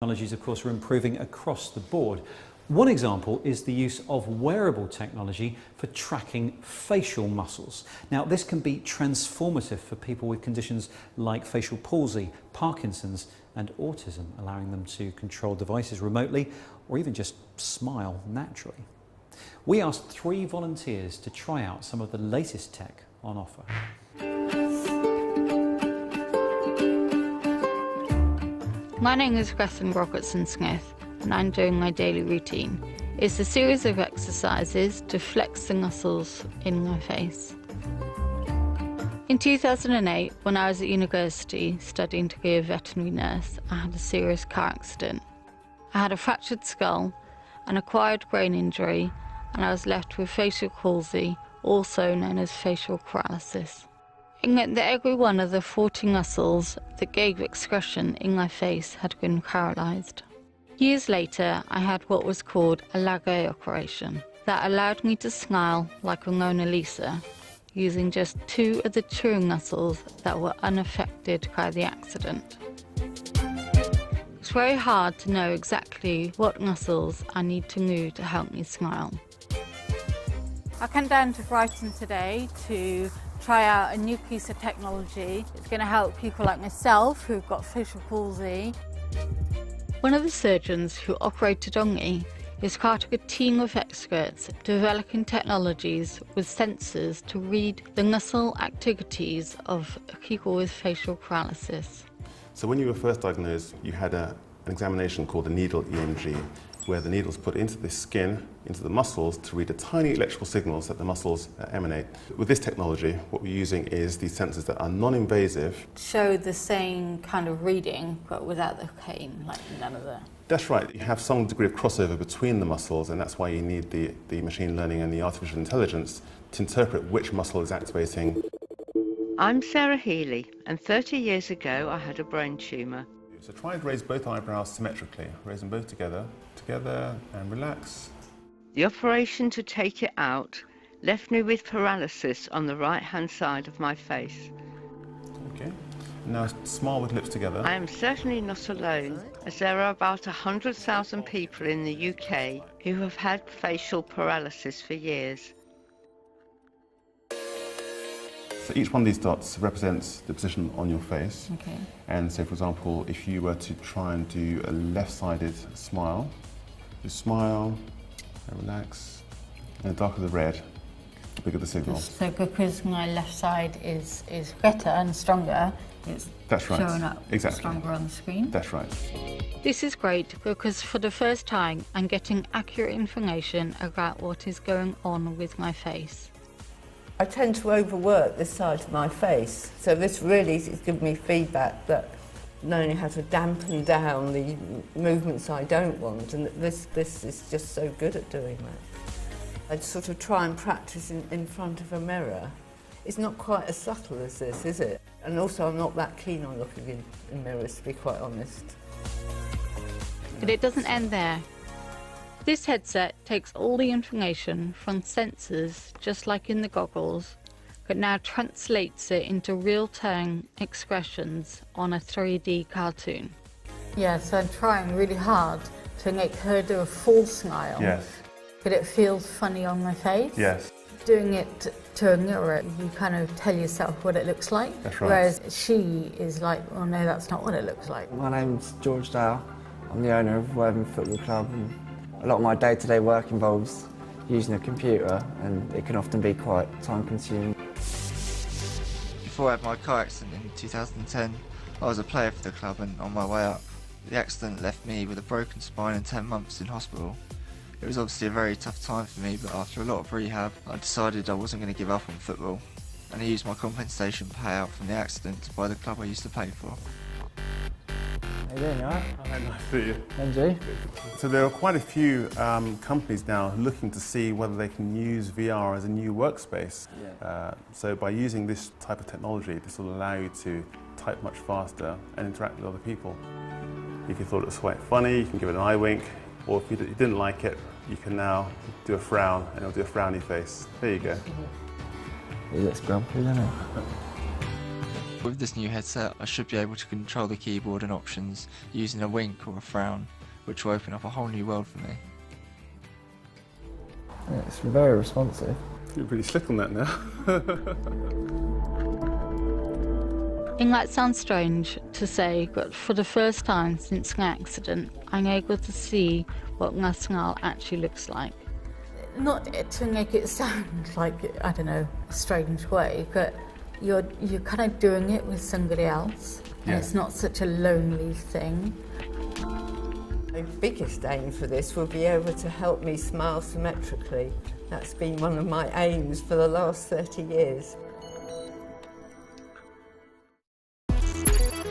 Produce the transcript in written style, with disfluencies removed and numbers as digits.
Technologies, of course, are improving across the board. One example is the use of wearable technology for tracking facial muscles. Now, this can be transformative for people with conditions like facial palsy, Parkinson's and autism, allowing them to control devices remotely or even just smile naturally. We asked 3 volunteers to try out some of the latest tech on offer. My name is Gretchen Robertson-Smith and I'm doing my daily routine. It's a series of exercises to flex the muscles in my face. In 2008, when I was at university studying to be a veterinary nurse, I had a serious car accident. I had a fractured skull, an acquired brain injury, and I was left with facial palsy, also known as facial paralysis. It meant that every one of the 40 muscles that gave expression in my face had been paralysed. Years later, I had what was called a Lagay operation that allowed me to smile like a Mona Lisa, using just 2 of the chewing muscles that were unaffected by the accident. It's very hard to know exactly what muscles I need to move to help me smile. I came down to Brighton today to try out a new piece of technology. It's going to help people like myself who've got facial palsy. One of the surgeons who operated on me is part of a team of experts developing technologies with sensors to read the muscle activities of people with facial paralysis. So when you were first diagnosed, you had an examination called a needle EMG, where the needle's put into the skin, into the muscles, to read the tiny electrical signals that the muscles emanate. With this technology, what we're using is these sensors that are non-invasive. Show the same kind of reading, but without the pain, like none of that. That's right. You have some degree of crossover between the muscles, and that's why you need the machine learning and the artificial intelligence to interpret which muscle is activating. I'm Sarah Healy, and 30 years ago I had a brain tumour. So try and raise both eyebrows symmetrically. Raise them both together, and relax. The operation to take it out left me with paralysis on the right-hand side of my face. Okay. Now smile with lips together. I am certainly not alone, as there are about 100,000 people in the UK who have had facial paralysis for years. So each one of these dots represents the position on your face. Okay. And so, for example, if you were to try and do a left-sided smile, just smile and relax. And the darker the red, the bigger the signal. So because my left side is better and stronger, it's showing up stronger on the screen? That's right. This is great because for the first time I'm getting accurate information about what is going on with my face. I tend to overwork this side of my face, so this really is giving me feedback that knowing how to dampen down the movements I don't want, and this is just so good at doing that. I'd sort of try and practice in front of a mirror. It's not quite as subtle as this, is it? And also I'm not that keen on looking in mirrors, to be quite honest. But it doesn't end there. This headset takes all the information from sensors, just like in the goggles, but now translates it into real-time expressions on a 3D cartoon. Yeah, so I'm trying really hard to make her do a full smile. Yes. But it feels funny on my face. Yes. Doing it to a mirror, you kind of tell yourself what it looks like. That's right. Whereas she is like, oh no, that's not what it looks like. My name's George Dale. I'm the owner of Worthing Football Club. And a lot of my day-to-day work involves using a computer, and it can often be quite time-consuming. Before I had my car accident in 2010, I was a player for the club, and on my way up, the accident left me with a broken spine and 10 months in hospital. It was obviously a very tough time for me, but after a lot of rehab, I decided I wasn't going to give up on football, and I used my compensation payout from the accident to buy the club I used to play for. How you doing, alright? Hi, nice to see you. Andrew? So there are quite a few companies now looking to see whether they can use VR as a new workspace. Yeah. So by using this type of technology, this will allow you to type much faster and interact with other people. If you thought it was quite funny, you can give it an eye wink, or if you didn't like it, you can now do a frown, and it'll do a frowny face. There you go. He looks grumpy, doesn't he? With this new headset, I should be able to control the keyboard and options using a wink or a frown, which will open up a whole new world for me. Yeah, it's very responsive. You're pretty slick on that now. It might sound strange to say, but for the first time since my accident, I'm able to see what my smile actually looks like. Not to make it sound like, I don't know, a strange way, but you're kind of doing it with somebody else, and it's not such a lonely thing. My biggest aim for this will be able to help me smile symmetrically. That's been one of my aims for the last 30 years.